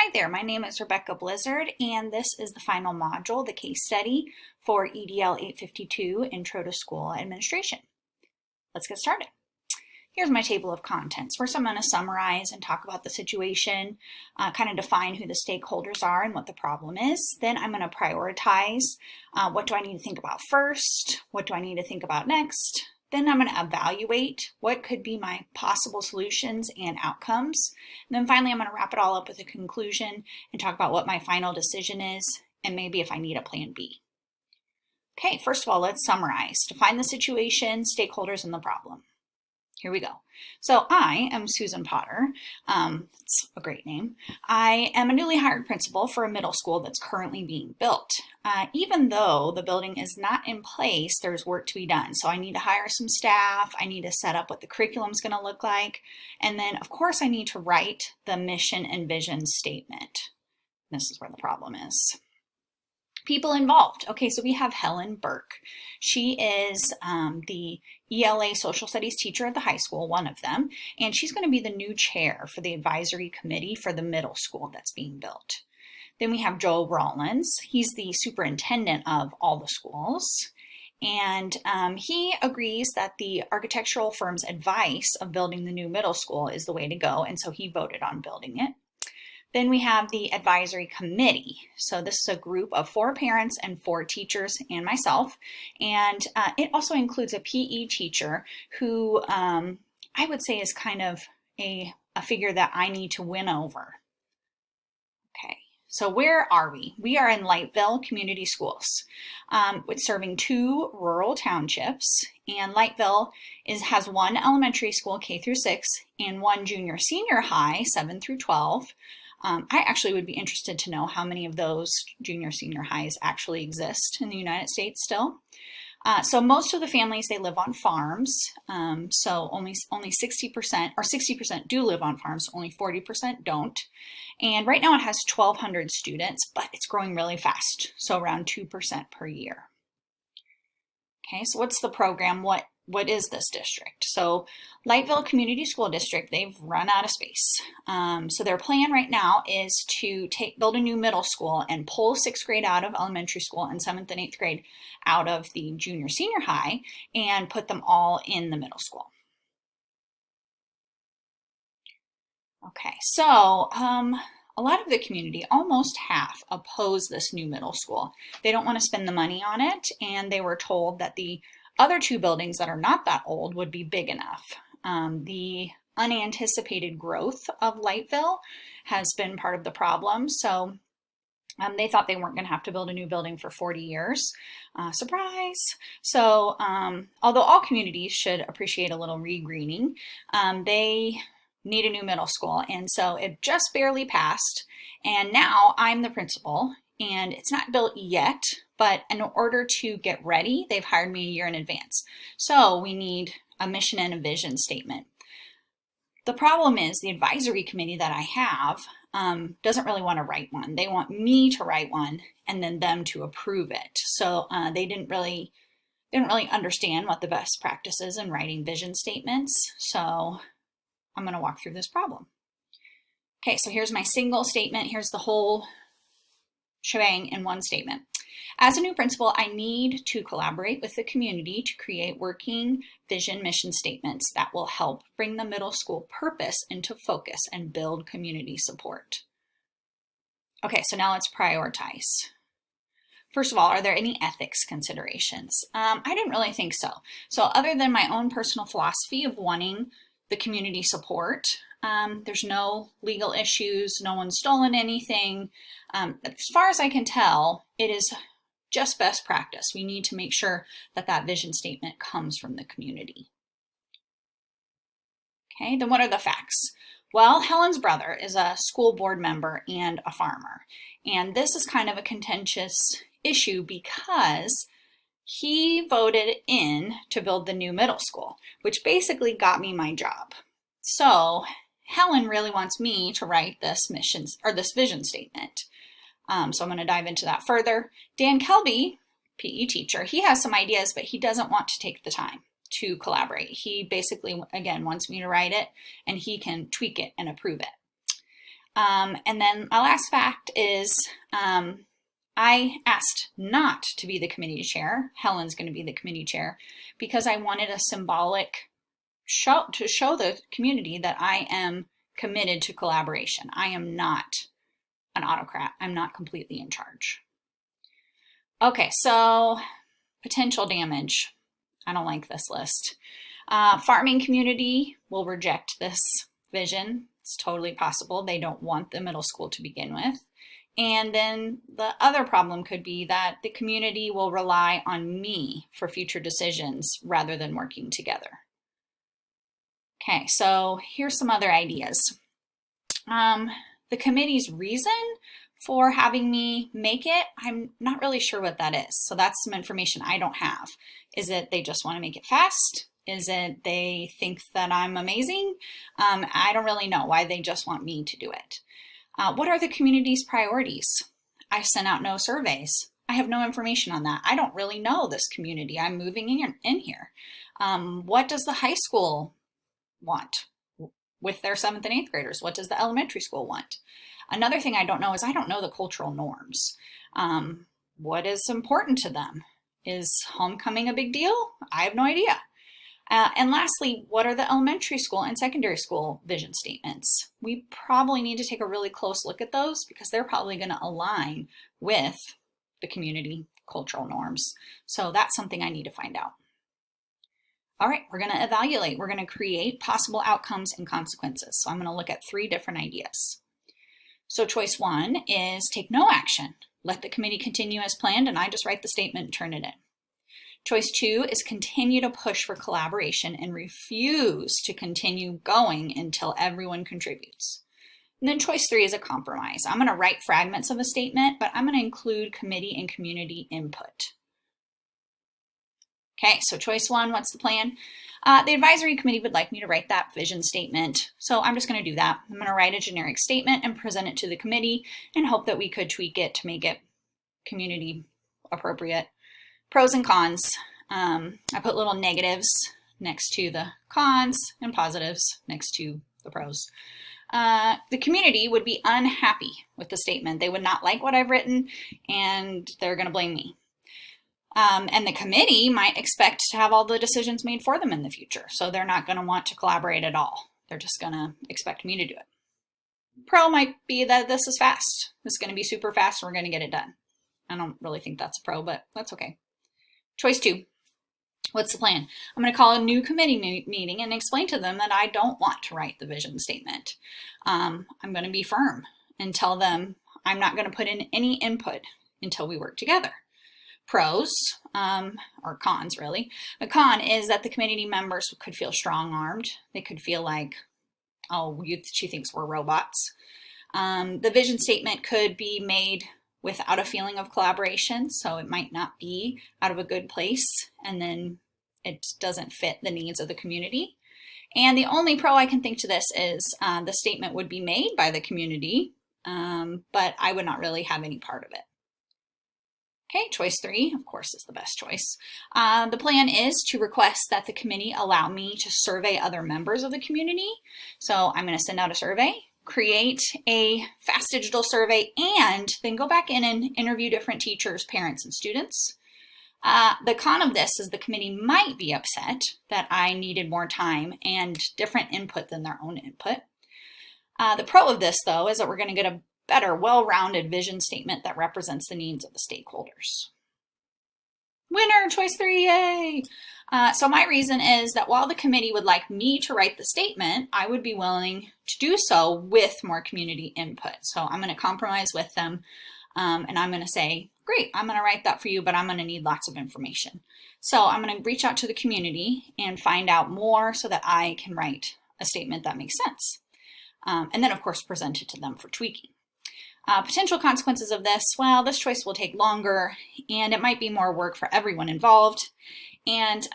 Hi there, my name is Rebecca Blizzard, and this is the final module, the case study for EDL 852, Intro to School Administration. Let's get started. Here's my table of contents. First, I'm going to summarize and talk about the situation, kind of define who the stakeholders are and what the problem is. Then I'm going to prioritize what do I need to think about first, what do I need to think about next. Then I'm going to evaluate what could be my possible solutions and outcomes. And then finally, I'm going to wrap it all up with a conclusion and talk about what my final decision is and maybe if I need a plan B. Okay, first of all, let's summarize. Define the situation, stakeholders, and the problem. Here we go. So I am Susan Potter. It's a great name. I am a newly hired principal for a middle school that's currently being built. Even though the building is not in place, there's work to be done. So I need to hire some staff. I need to set up what the curriculum is going to look like. And then, of course, I need to write the mission and vision statement. This is where the problem is. People involved. Okay, so we have Helen Burke. She is the ELA social studies teacher at the high school, one of them, and she's going to be the new chair for the advisory committee for the middle school that's being built. Then we have Joe Rollins. He's the superintendent of all the schools, and he agrees that the architectural firm's advice of building the new middle school is the way to go, and so he voted on building it. Then we have the advisory committee. So this is a group of 4 parents and 4 teachers and myself. And it also includes a PE teacher who I would say is kind of a figure that I need to win over. Okay, so where are we? We are in Lightville Community Schools. With serving 2 rural townships. And Lightville has 1 elementary school, K through 6, and 1 junior senior high, 7 through 12. I actually would be interested to know how many of those junior senior highs actually exist in the United States still. So most of the families, they live on farms. So only 60% or 60% do live on farms, only 40% don't. And right now it has 1,200 students, but it's growing really fast. So around 2% per year. Okay, so what's the program? What is this district? So Lightville Community School District, they've run out of space. So their plan right now is to build a new middle school and pull 6th grade out of elementary school and 7th and 8th grade out of the junior senior high and put them all in the middle school. Okay, so a lot of the community, almost half, oppose this new middle school. They don't want to spend the money on it, and they were told that the other 2 buildings that are not that old would be big enough. The unanticipated growth of Lightville has been part of the problem, so they thought they weren't going to have to build a new building for 40 years. Surprise! So although all communities should appreciate a little regreening, they need a new middle school, and so it just barely passed, and now I'm the principal. And it's not built yet, but in order to get ready, they've hired me a year in advance. So we need a mission and a vision statement. The problem is the advisory committee that I have doesn't really want to write one. They want me to write one and then them to approve it. So they didn't really understand what the best practice is in writing vision statements. So I'm going to walk through this problem. Okay, so here's my single statement. Here's the whole shebang in one statement. As a new principal, I need to collaborate with the community to create working vision mission statements that will help bring the middle school purpose into focus and build community support. Okay, so now let's prioritize. First of all, are there any ethics considerations? I didn't really think so. So other than my own personal philosophy of wanting the community support, there's no legal issues, no one's stolen anything. As far as I can tell, it is just best practice. We need to make sure that that vision statement comes from the community. Okay, then what are the facts? Well, Helen's brother is a school board member and a farmer. And this is kind of a contentious issue because he voted in to build the new middle school, which basically got me my job. So Helen really wants me to write this vision statement. So I'm going to dive into that further. Dan Kelby, PE teacher, he has some ideas, but he doesn't want to take the time to collaborate. He basically, again, wants me to write it and he can tweak it and approve it. And then my last fact is I asked not to be the committee chair. Helen's going to be the committee chair because I wanted a symbolic show to show the community that I am committed to collaboration. I am not an autocrat. I'm not completely in charge. Okay, so potential damage. I don't like this list. Farming community will reject this vision. It's totally possible. They don't want the middle school to begin with. And then the other problem could be that the community will rely on me for future decisions rather than working together. Okay, so here's some other ideas. The committee's reason for having me make it, I'm not really sure what that is. So that's some information I don't have. Is it they just want to make it fast? Is it they think that I'm amazing? I don't really know why they just want me to do it. What are the community's priorities? I sent out no surveys. I have no information on that. I don't really know this community. I'm moving in here. What does the high school want with their 7th and 8th graders? What does the elementary school want? Another thing I don't know is I don't know the cultural norms. What is important to them? Is homecoming a big deal? I have no idea. And lastly, what are the elementary school and secondary school vision statements? We probably need to take a really close look at those because they're probably going to align with the community cultural norms. So that's something I need to find out. All right, we're going to evaluate. We're going to create possible outcomes and consequences. So I'm going to look at 3 different ideas. So choice 1 is take no action. Let the committee continue as planned and I just write the statement and turn it in. Choice 2 is continue to push for collaboration and refuse to continue going until everyone contributes. And then choice 3 is a compromise. I'm going to write fragments of a statement, but I'm going to include committee and community input. Okay, so choice 1, what's the plan? The advisory committee would like me to write that vision statement. So I'm just going to do that. I'm going to write a generic statement and present it to the committee and hope that we could tweak it to make it community appropriate. Pros and cons. I put little negatives next to the cons and positives next to the pros. The community would be unhappy with the statement. They would not like what I've written and they're going to blame me. And the committee might expect to have all the decisions made for them in the future. So they're not going to want to collaborate at all. They're just going to expect me to do it. Pro might be that this is fast. This is going to be super fast. We're going to get it done. I don't really think that's a pro, but that's okay. Choice 2. What's the plan? I'm going to call a new committee meeting and explain to them that I don't want to write the vision statement. I'm going to be firm and tell them I'm not going to put in any input until we work together. Pros, or cons really. The con is that the committee members could feel strong-armed. They could feel like, oh, she thinks we're robots. The vision statement could be made without a feeling of collaboration, so it might not be out of a good place, and then it doesn't fit the needs of the community. And the only pro I can think to this is the statement would be made by the community, but I would not really have any part of it. Okay, choice 3, of course, is the best choice. The plan is to request that the committee allow me to survey other members of the community. So I'm going to send out a survey, create a fast digital survey, and then go back in and interview different teachers, parents, and students. The con of this is the committee might be upset that I needed more time and different input than their own input. The pro of this, though, is that we're going to get a better, well-rounded vision statement that represents the needs of the stakeholders. Winner, choice 3, yay! So my reason is that while the committee would like me to write the statement, I would be willing to do so with more community input. So I'm going to compromise with them and I'm going to say, great, I'm going to write that for you, but I'm going to need lots of information. So I'm going to reach out to the community and find out more so that I can write a statement that makes sense. And then, of course, present it to them for tweaking. Potential consequences of this, well, this choice will take longer and it might be more work for everyone involved. And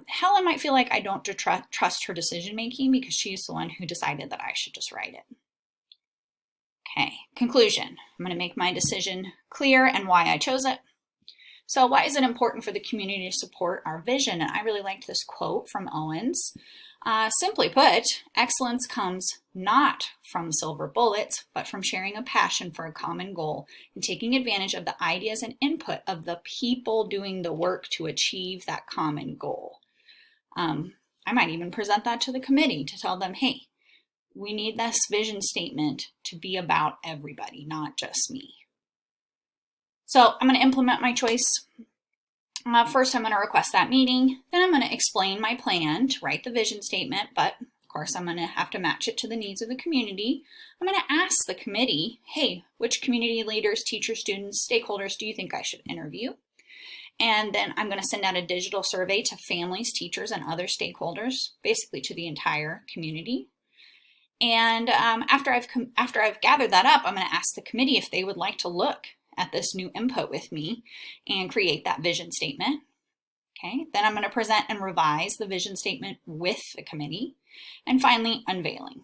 Helen might feel like I don't trust her decision making because she's the one who decided that I should just write it. Okay, conclusion. I'm going to make my decision clear and why I chose it. So why is it important for the community to support our vision? And I really liked this quote from Owens. Simply put, excellence comes not from silver bullets, but from sharing a passion for a common goal and taking advantage of the ideas and input of the people doing the work to achieve that common goal. I might even present that to the committee to tell them, hey, we need this vision statement to be about everybody, not just me. So I'm going to implement my choice. First, I'm going to request that meeting. Then I'm going to explain my plan to write the vision statement, but of course I'm going to have to match it to the needs of the community. I'm going to ask the committee, hey, which community leaders, teachers, students, stakeholders do you think I should interview? And then I'm going to send out a digital survey to families, teachers, and other stakeholders, basically to the entire community. And after I've gathered that up, I'm going to ask the committee if they would like to look at this new input with me and create that vision statement. Okay, then I'm going to present and revise the vision statement with the committee. And finally, unveiling.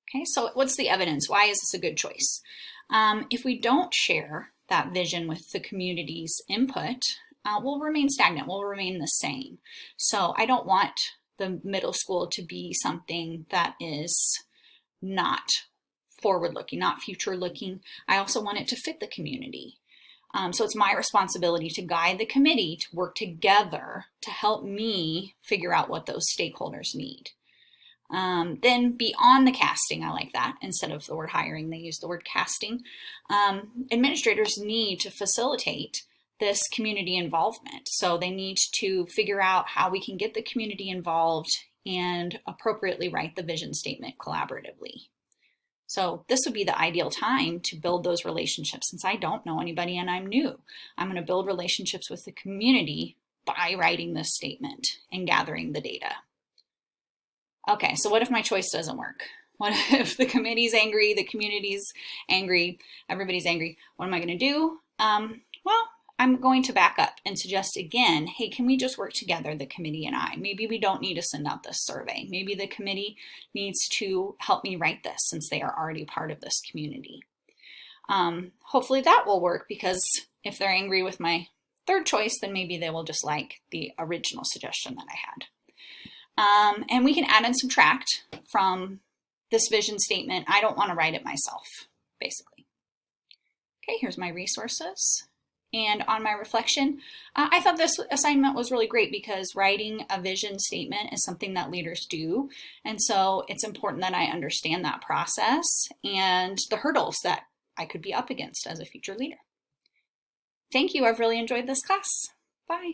Okay, so what's the evidence? Why is this a good choice? If we don't share that vision with the community's input, we'll remain stagnant, we'll remain the same. So I don't want the middle school to be something that is not forward-looking, not future-looking. I also want it to fit the community. So it's my responsibility to guide the committee to work together to help me figure out what those stakeholders need. Then beyond the casting, I like that. Instead of the word hiring, they use the word casting. Administrators need to facilitate this community involvement. So they need to figure out how we can get the community involved and appropriately write the vision statement collaboratively. So this would be the ideal time to build those relationships. Since I don't know anybody and I'm new, I'm going to build relationships with the community by writing this statement and gathering the data. Okay, so what if my choice doesn't work? What if the committee's angry, the community's angry, everybody's angry? What am I going to do? Well, I'm going to back up and suggest again, hey, can we just work together, the committee and I? Maybe we don't need to send out this survey. Maybe the committee needs to help me write this since they are already part of this community. Hopefully that will work, because if they're angry with my third choice, then maybe they will just like the original suggestion that I had. And we can add and subtract from this vision statement. I don't want to write it myself, basically. Okay, here's my resources. And on my reflection, I thought this assignment was really great because writing a vision statement is something that leaders do. And so it's important that I understand that process and the hurdles that I could be up against as a future leader. Thank you. I've really enjoyed this class. Bye.